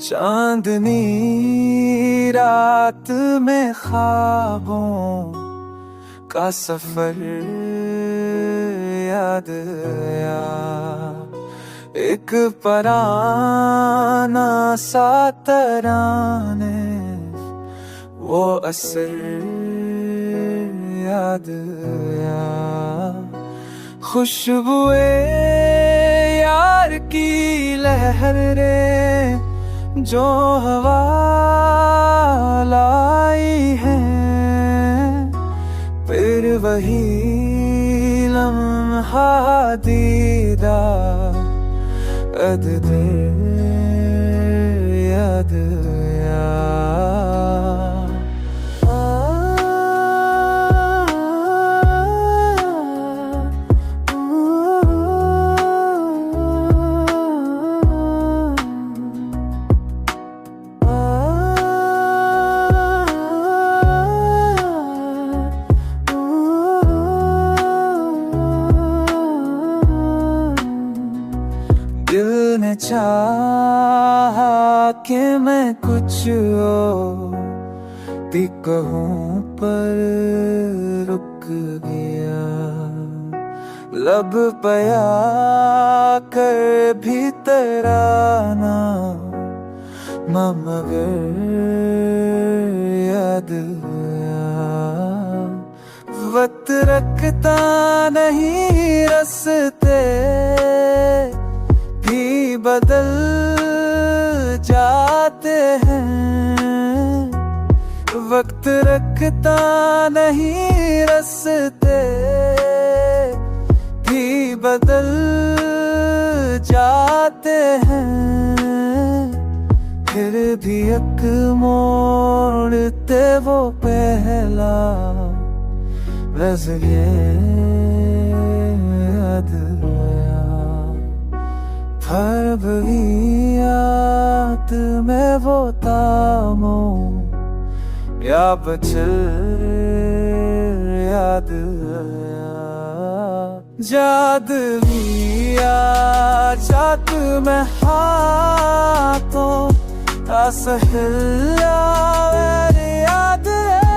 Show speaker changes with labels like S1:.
S1: चांदनी रात में ख्वाबों का सफर याद आया। एक पराना सा तराने वो असर याद आया। खुशबुए यार की लहरें जो हवा लाई है, फिर वही लम्हा दीदार अददेर याद आया। दिल ने चाहा कि मैं कुछ और भी कहूँ पर रुक गया। लब पया कर भी तेरा नाम मगर याद आया। वक्त रखता नहीं रस्ते भी बदल जाते हैं। वक्त रखता नहीं रस्ते भी बदल जाते हैं। फिर भी एक मोड़ते वो पहला नज़रिए याद आया। हर याद में वो तामो या बचल याद आया। जादविया जात में हाथों का सहला याद है।